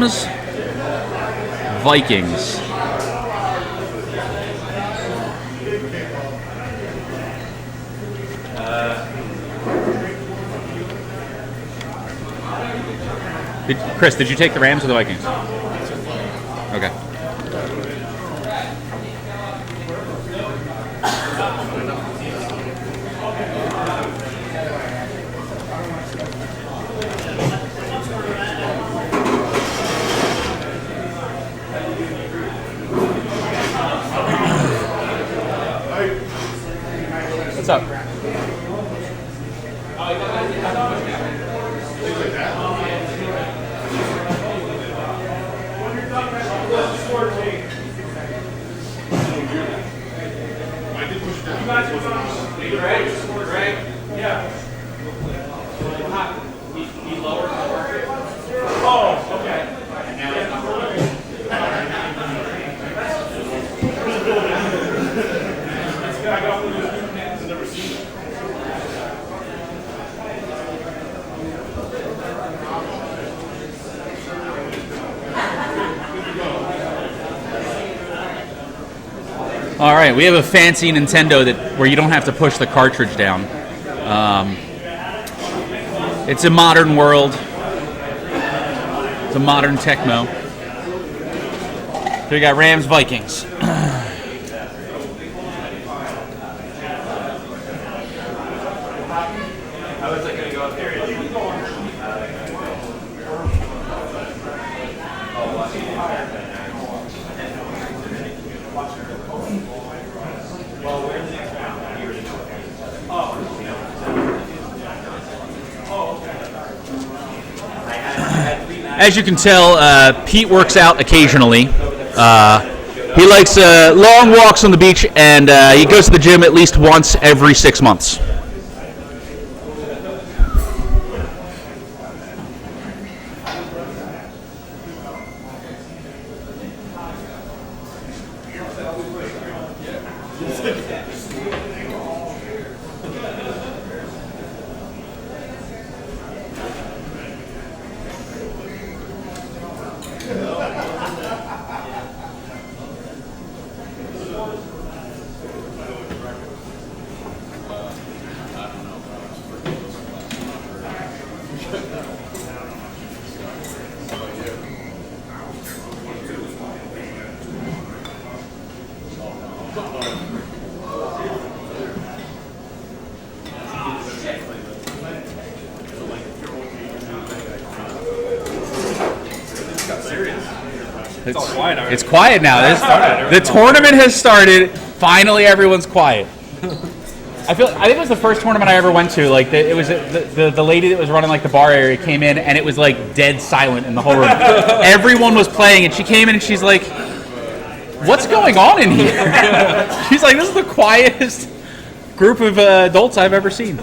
Rams, Vikings. Chris, did you take the Rams or the Vikings? Okay. What's up? All right, we have a fancy Nintendo where you don't have to push the cartridge down. It's a modern world. It's a modern Tecmo. So we got Rams, Vikings. As you can tell, Pete works out occasionally. He likes long walks on the beach, and he goes to the gym at least once every 6 months. It's quiet now. The tournament has started. Finally, everyone's quiet. I think it was the first tournament I ever went to. Like it was the lady that was running like the bar area came in, and it was like dead silent in the whole room. Everyone was playing, and she came in and she's like, "What's going on in here?" She's like, "This is the quietest group of adults I've ever seen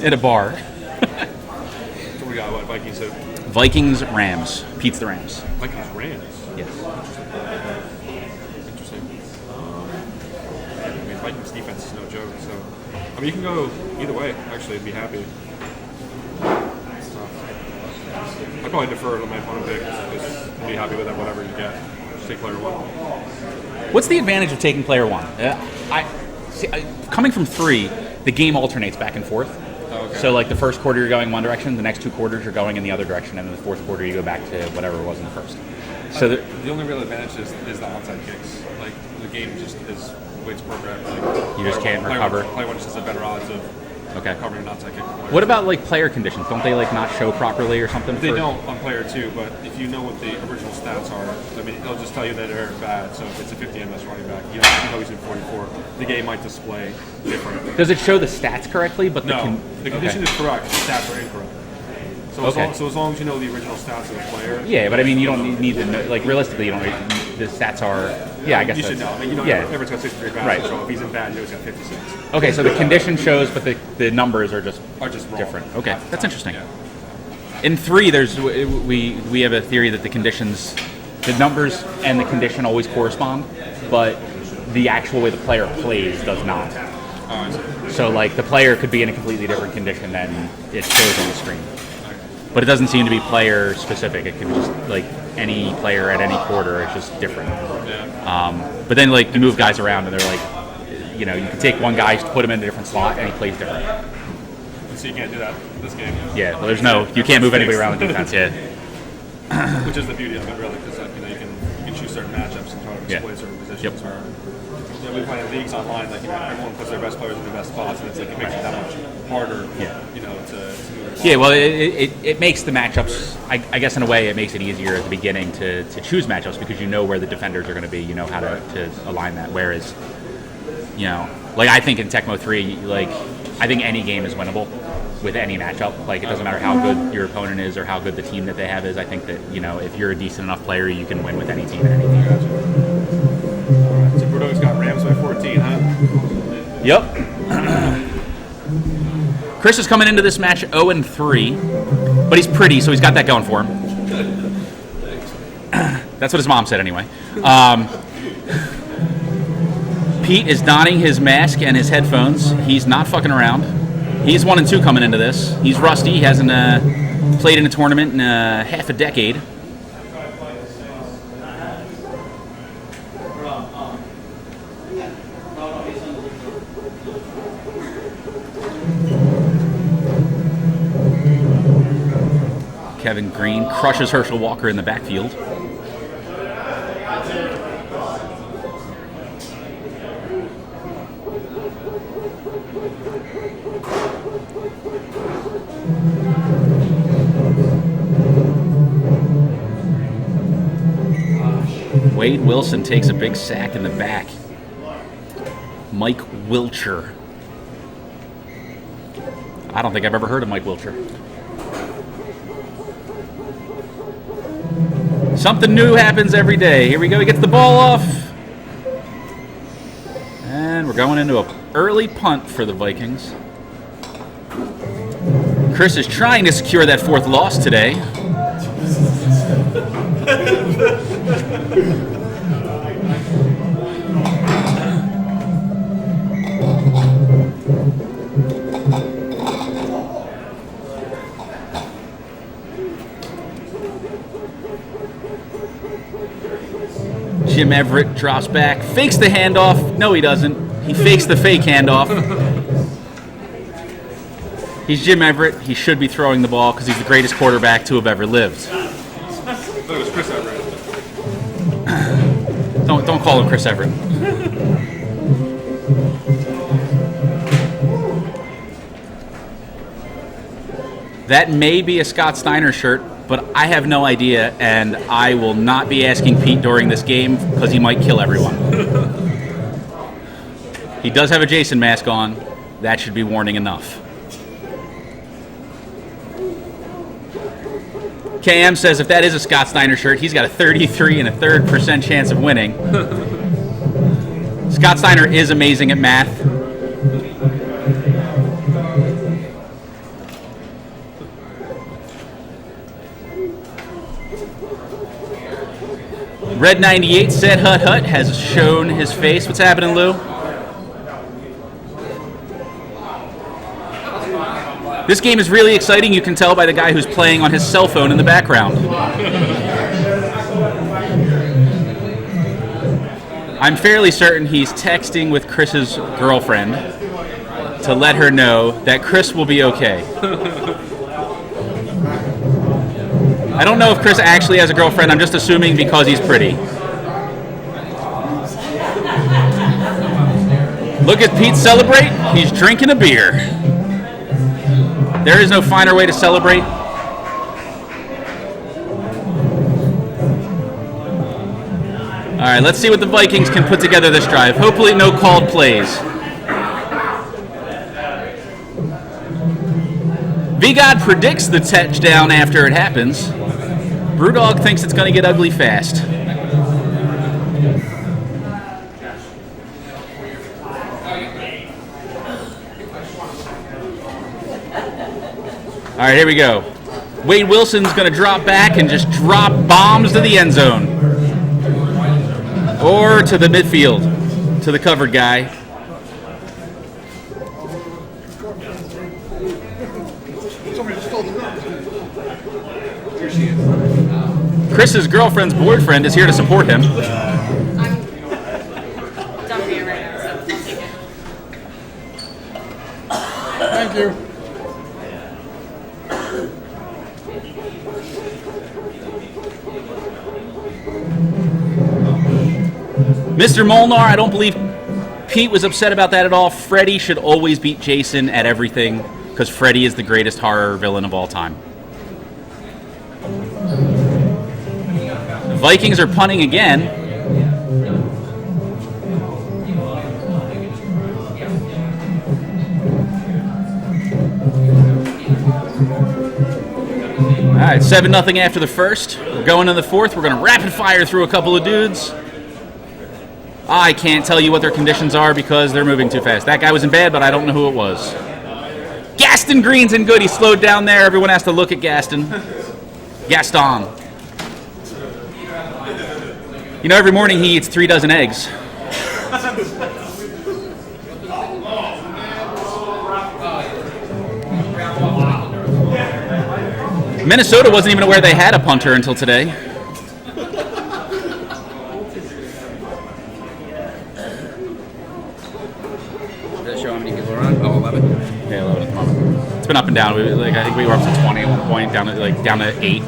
at a bar." So we got what Vikings? Vikings, Rams. Pete's the Rams. Vikings, Rams. Yes. Interesting. I mean, Vikings defense is no joke. So, I mean, you can go either way. Actually, I'd be happy. It's tough. I'd probably defer to my opponent pick. Just be happy with whatever you get. Just take player one. What's the advantage of taking player one? Coming from 3, the game alternates back and forth. Oh, okay. So, like, the first quarter you're going one direction, the next 2 quarters you're going in the other direction, and in the fourth quarter you go back to whatever it was in the first. So the only real advantage is the onside kicks. Like, the game just is the way it's programmed. Like, you just can't recover. Player one just has a better odds of covering an onside kick. What about, like, player conditions? Don't they, like, not show properly or something? They don't on player 2, but if you know what the original stats are, I mean, they'll just tell you that they're bad. So if it's a 50 MS running back, you know he's in 44. The game might display different. Does it show the stats correctly? But the condition is correct. The stats are incorrect. So as long as you know the original stats of the player. Yeah, but I mean, you don't need to know, like, realistically, you don't. The stats are. Yeah, I guess you should know. I mean, you know, everyone's got 63 passes, right. So if he's in bad, you know he's got 56. Okay, so the condition shows, but the numbers are just wrong. Different. Okay, that's interesting. Yeah. In 3, we have a theory that the numbers and the condition always correspond, but the actual way the player plays does not. Oh, so, like, the player could be in a completely different condition than it shows on the screen. but it doesn't seem to be player specific. It can just like any player at any quarter. It's just different. Yeah. But then like you move guys around and they're like, you know, you can take one guy, put him in a different slot, and he plays different. So you can't do that this game. Yeah, well, you can't move anybody around in defense. Yeah. Which is the beauty of it, really, because you know you can choose certain matchups and try to exploit certain positions. Yep. Where you know, we play in leagues online, like you know everyone puts their best players in the best spots, and it's like it makes it that much harder. Yeah. You know to move. Yeah, well, it makes the matchups. I guess in a way, it makes it easier at the beginning to choose matchups because you know where the defenders are going to be. You know how to align that. Whereas, you know, like I think in Tecmo 3, like I think any game is winnable with any matchup. Like it doesn't matter how good your opponent is or how good the team that they have is. I think that, you know, if you're a decent enough player, you can win with any team and any team. Alright, so Brewdog's got Rams by 14, huh? Yep. Chris is coming into this match 0-3, but he's pretty, so he's got that going for him. That's what his mom said anyway. Pete is donning his mask and his headphones. He's not fucking around. He's 1-2 coming into this. He's rusty. He hasn't played in a tournament in half a decade. Kevin Green crushes Herschel Walker in the backfield. Wade Wilson takes a big sack in the back. Mike Wilcher. I don't think I've ever heard of Mike Wilcher. Something new happens every day. Here we go. He gets the ball off. And we're going into an early punt for the Vikings. Chris is trying to secure that fourth loss today. Jim Everett drops back, fakes the handoff. No, he doesn't. He fakes the fake handoff. He's Jim Everett. He should be throwing the ball because he's the greatest quarterback to have ever lived. I thought it was Chris Everett. Don't call him Chris Everett. That may be a Scott Steiner shirt, but I have no idea, and I will not be asking Pete during this game because he might kill everyone. He does have a Jason mask on. That should be warning enough. KM says if that is a Scott Steiner shirt, he's got a 33% chance of winning. Scott Steiner is amazing at math. Red 98 said Hut Hut has shown his face. What's happening, Lou? This game is really exciting. You can tell by the guy who's playing on his cell phone in the background. I'm fairly certain he's texting with Chris's girlfriend to let her know that Chris will be okay. I don't know if Chris actually has a girlfriend. I'm just assuming because he's pretty. Look at Pete celebrate. He's drinking a beer. There is no finer way to celebrate. All right, let's see what the Vikings can put together this drive. Hopefully no called plays. VGod predicts the touchdown after it happens. Brewdog thinks it's going to get ugly fast. All right, here we go. Wade Wilson's going to drop back and just drop bombs to the end zone. Or to the midfield, to the covered guy. Chris's girlfriend's boyfriend is here to support him. I'm dumping it right now, so I'll take it. Thank you. Mr. Molnar, I don't believe Pete was upset about that at all. Freddy should always beat Jason at everything because Freddy is the greatest horror villain of all time. The Vikings are punting again. All right, 7-0 after the first. We're going to the fourth. We're going to rapid fire through a couple of dudes. I can't tell you what their conditions are because they're moving too fast. That guy was in bad, but I don't know who it was. Gaston Green's in good. He slowed down there. Everyone has to look at Gaston. Gaston. You know, every morning he eats 3 dozen eggs. Minnesota wasn't even aware they had a punter until today. Does it show how many people are on? Oh, 11. Yeah, 11 at the moment. It's been up and down. I think we were up to 20 at one point, down to 8.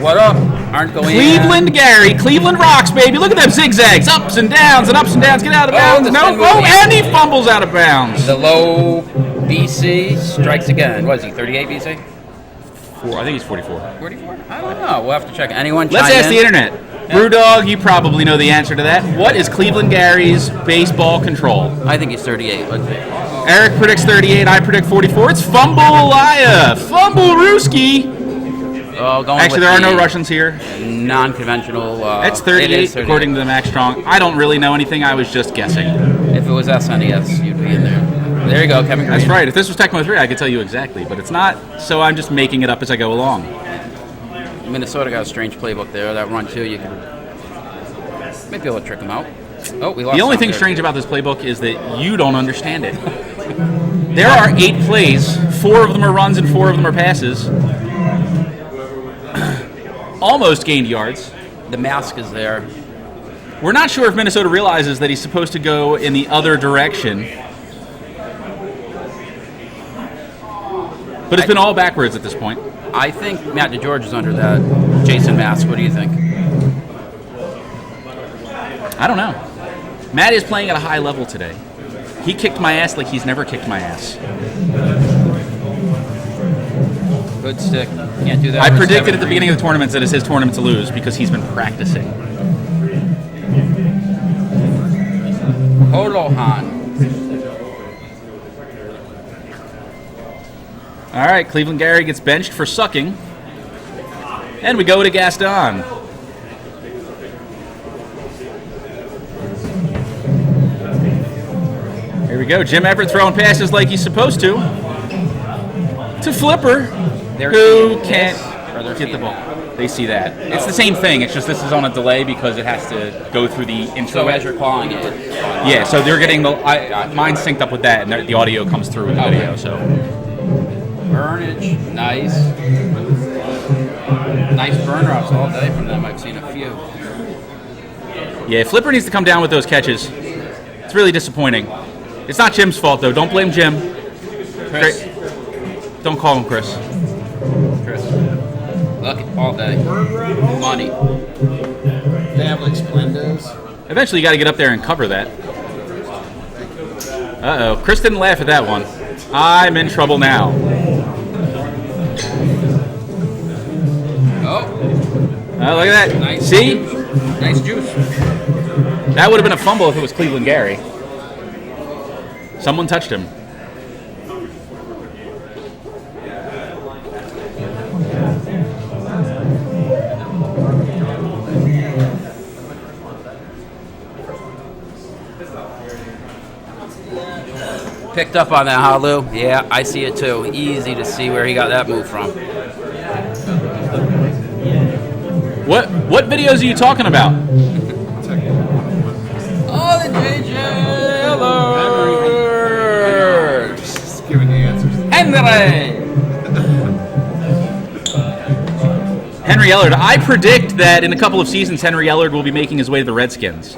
What up? Aren't going Cleveland Gary, Cleveland rocks, baby. Look at them zigzags, ups and downs and ups and downs. Get out of bounds. the No, spin oh, move. and he fumbles out of bounds. The low BC strikes again. What is he, 38 BC? I think he's 44. 44? I don't know. We'll have to check. Anyone Let's chime ask in? the internet. Brewdog, you probably know the answer to that. What is Cleveland Gary's baseball control? I think he's 38. Let's see. Eric predicts 38. I predict 44. It's Fumble-Aliyah. Fumble-Rooski. Oh, going Actually, with there are the no Russians here. Non-conventional. That's it 38, is 38. according to the Max Strong. I don't really know anything. I was just guessing. If it was SNES, you'd be in there. There you go, Kevin Green. That's right. If this was Tecmo 3, I could tell you exactly, but it's not, so I'm just making it up as I go along. Minnesota got a strange playbook there. That run, too, you could maybe be able to trick them out. Oh, we lost The only some thing there, strange too. about this playbook is that you don't understand it. There are 8 plays. 4 of them are runs and 4 of them are passes. Almost gained yards. The mask is there. We're not sure if Minnesota realizes that he's supposed to go in the other direction. But it's been all backwards at this point. I think Matt DeGeorge is under that Jason mask. What do you think? I don't know. Matt is playing at a high level today. He kicked my ass like he's never kicked my ass. Good stick. Can't do that. I for predicted seven at the beginning of the tournament that it's his tournament to lose because he's been practicing. Holohan. All right, Cleveland Gary gets benched for sucking. And we go to Gaston. Here we go. Jim Everett throwing passes like he's supposed to Flipper, who can't get the ball. They see that. It's the same thing. It's just this is on a delay because it has to go through the intro. So as you're calling it. Yeah, so they're getting the mine's synced up with that, and the audio comes through with the video. So Burnage. Nice. Nice burner ups all day from them. I've seen a few. yeah, Flipper needs to come down with those catches. It's really disappointing. It's not Jim's fault though. Don't blame Jim. Chris. Don't call him Chris. Chris. Look, all day. Money. They have like Splendas. Eventually, you got to get up there and cover that. Uh-oh. Chris didn't laugh at that one. I'm in trouble now. Oh, Oh, look at that. nice. See? Juice. Nice juice. That would have been a fumble if it was Cleveland Gary. Someone touched him. Picked up on that, huh, Lou? Yeah, I see it too. Easy to see where he got that move from. What videos are you talking about? Oh, the JJ alerts! Just giving the answers. Henry! Henry Ellard. I predict that in a couple of seasons, Henry Ellard will be making his way to the Redskins.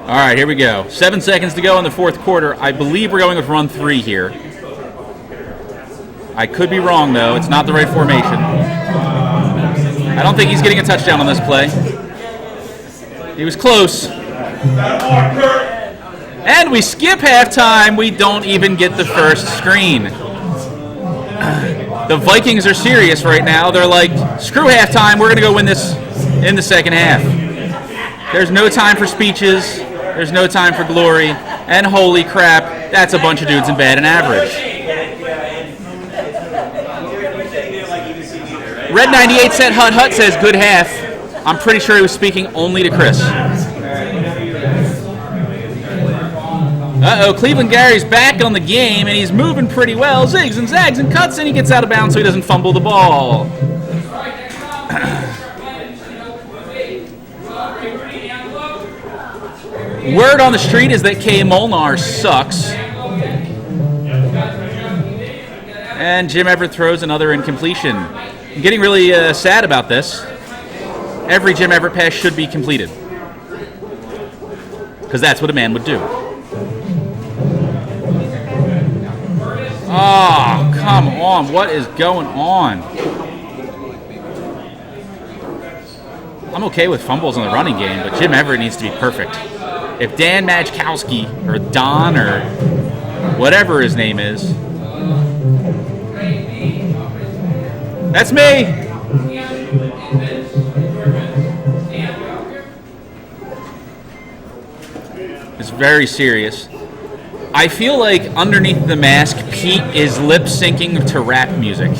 All right, here we go. 7 seconds to go in the fourth quarter. I believe we're going with run 3 here. I could be wrong, though. It's not the right formation. I don't think he's getting a touchdown on this play. He was close. And we skip halftime. We don't even get the first screen. The Vikings are serious right now. They're like, screw halftime. We're going to go win this in the second half. There's no time for speeches. There's no time for glory. And holy crap, that's a bunch of dudes in bad and average. Red 98 said Hut Hut says good half. I'm pretty sure he was speaking only to Chris. Uh-oh, Cleveland Gary's back on the game, and he's moving pretty well. Zigs and zags and cuts, and he gets out of bounds so he doesn't fumble the ball. Word on the street is that K. Molnar sucks. And Jim Everett throws another incompletion. I'm getting really sad about this. Every Jim Everett pass should be completed. Because that's what a man would do. Oh, come on. What is going on? I'm okay with fumbles in the running game, but Jim Everett needs to be perfect. If Dan Majkowski, or Don, or whatever his name is. That's me! It's very serious. I feel like underneath the mask, Pete is lip-syncing to rap music.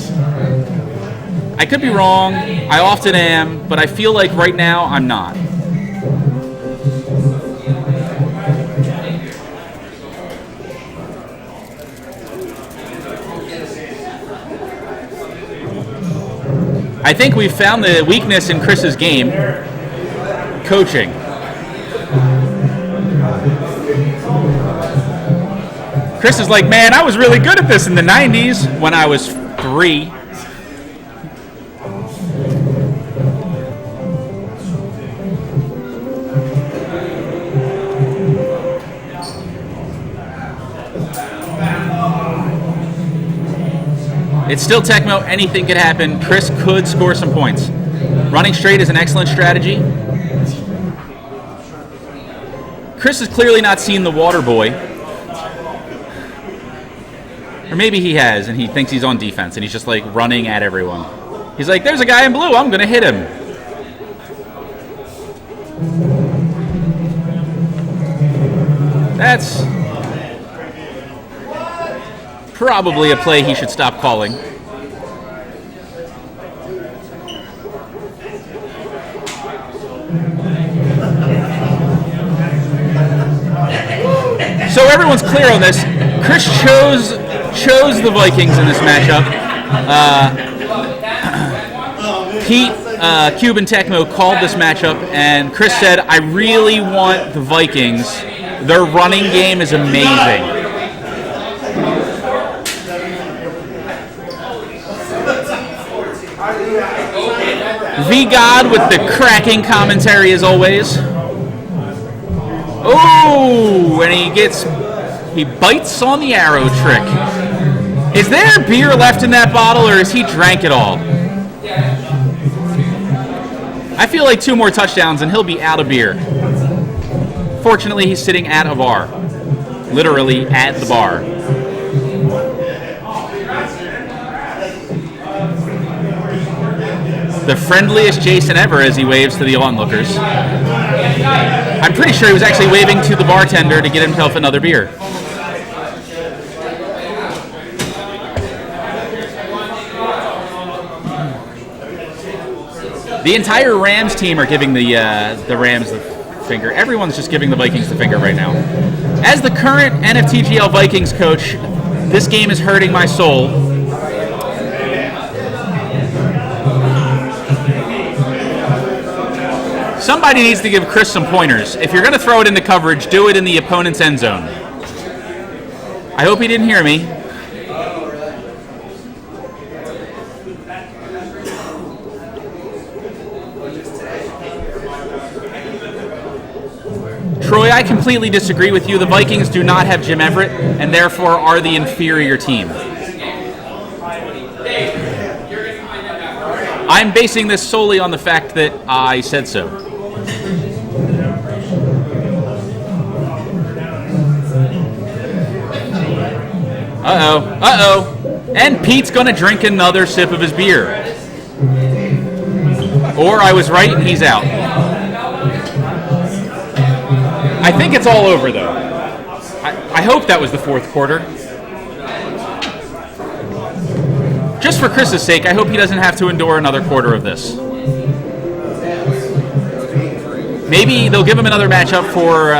I could be wrong, I often am, but I feel like right now I'm not. I think we've found the weakness in Chris's game, coaching. Chris is like, man, I was really good at this in the 90s when I was 3. It's still Tecmo. Anything could happen. Chris could score some points. Running straight is an excellent strategy. Chris has clearly not seen The Water Boy. Or maybe he has, and he thinks he's on defense, and he's just, like, running at everyone. He's like, there's a guy in blue. I'm going to hit him. That's probably a play he should stop calling. So everyone's clear on this. Chris chose the Vikings in this matchup. Pete, Cuban Tecmo, called this matchup, and Chris said, I really want the Vikings. Their running game is amazing. V-God with the cracking commentary as always. Oh, and he bites on the arrow trick. Is there beer left in that bottle, or has he drank it all? I feel like 2 more touchdowns and he'll be out of beer. Fortunately, he's sitting at a bar. Literally at the bar. The friendliest Jason ever as he waves to the onlookers. I'm pretty sure he was actually waving to the bartender to get himself another beer. The entire Rams team are giving the Rams the finger. Everyone's just giving the Vikings the finger right now. As the current NFTGL Vikings coach, this game is hurting my soul. Somebody needs to give Chris some pointers. If you're going to throw it into coverage, do it in the opponent's end zone. I hope he didn't hear me. Troy, I completely disagree with you. The Vikings do not have Jim Everett, and therefore are the inferior team. I'm basing this solely on the fact that I said so. Uh-oh. And Pete's gonna drink another sip of his beer. Or I was right and he's out. I think it's all over, though. I hope that was the fourth quarter. Just for Chris's sake, I hope he doesn't have to endure another quarter of this. Maybe they'll give him another matchup for...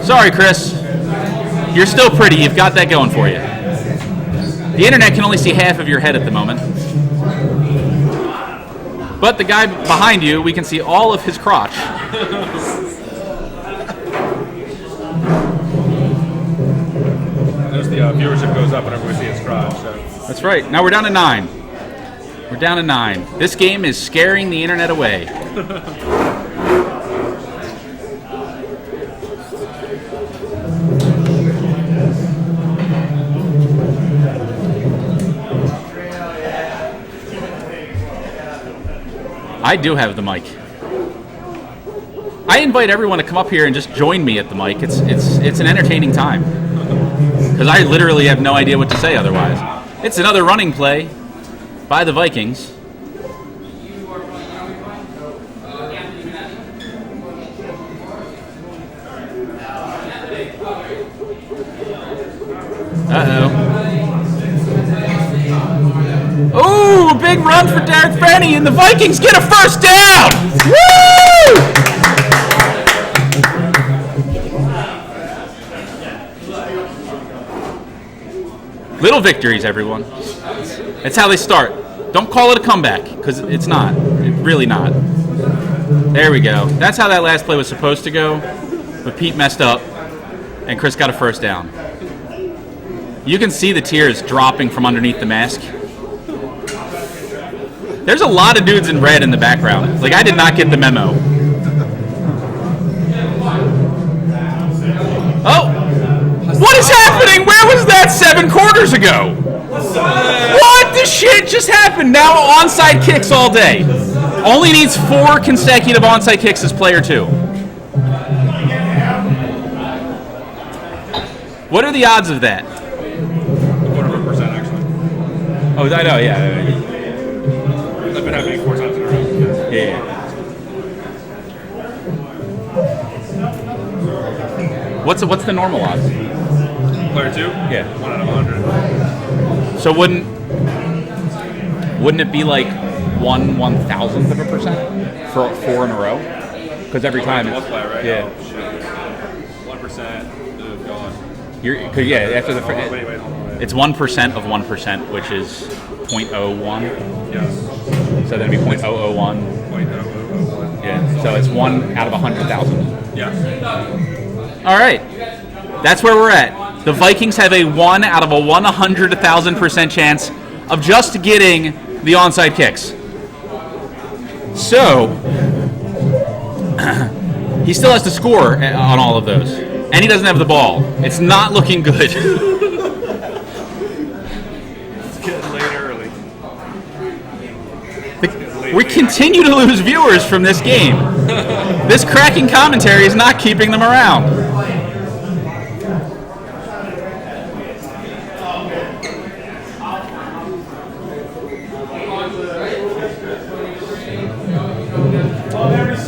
Sorry, Chris. You're still pretty. You've got that going for you. The internet can only see half of your head at the moment. But the guy behind you, we can see all of his crotch. There's the viewership goes up whenever we see his crotch. So. That's right. Now we're down to 9. We're down to 9. This game is scaring the internet away. I do have the mic. I invite everyone to come up here and just join me at the mic. It's an entertaining time. Because I literally have no idea what to say otherwise. It's another running play by the Vikings. Uh-oh. Ooh, big run for Derek Fanny, and the Vikings get a first down! Woo! Little victories, everyone. That's how they start. Don't call it a comeback, because it's not. It's really not. There we go. That's how that last play was supposed to go, but Pete messed up, and Chris got a first down. You can see the tears dropping from underneath the mask. There's a lot of dudes in red in the background. Like, I did not get the memo. Oh! What is happening? Where was that 7 quarters ago? What the shit just happened? Now onside kicks all day. Only needs 4 consecutive onside kicks as player 2. What are the odds of that? 100% actually. Oh, I know, yeah. I've been happening 4 times in a row. Yeah. What's the normal odds? Player 2? Yeah. 1 out of 100. So wouldn't it be like 1/1000th of a percent for 4 in a row? Because every time it's Multiply, right? yeah. Oh, shit. 1%. Oh, God. Cause yeah, after the Wait, hold on. it's 1% of 1%, which is 0.01. Yes. So then it'd be 0.001. 0.001. Yeah. So it's 1 out of 100,000. Yeah. All right. That's where we're at. The Vikings have a 1 out of a 100,000% chance of just getting the onside kicks. So he still has to score on all of those, and he doesn't have the ball. It's not looking good. It's getting late early. We continue to lose viewers from this game. This cracking commentary is not keeping them around.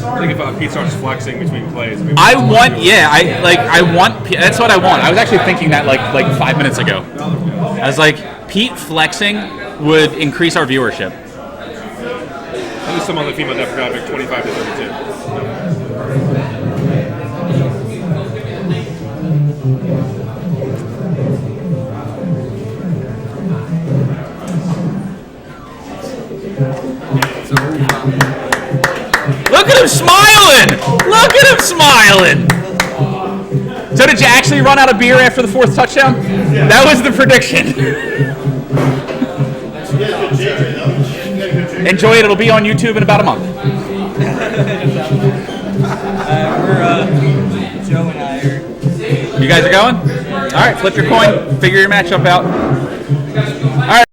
I think if Pete starts flexing between plays, maybe I want that's what I want. I was actually thinking that like 5 minutes ago. I was like, Pete flexing would increase our viewership. At least some on the female demographic, 25 to 32. Look at him smiling! Look at him smiling! So did you actually run out of beer after the 4th touchdown? That was the prediction. Enjoy it. It'll be on YouTube in about a month. Joe and I are. You guys are going? All right, flip your coin. Figure your matchup out. All right.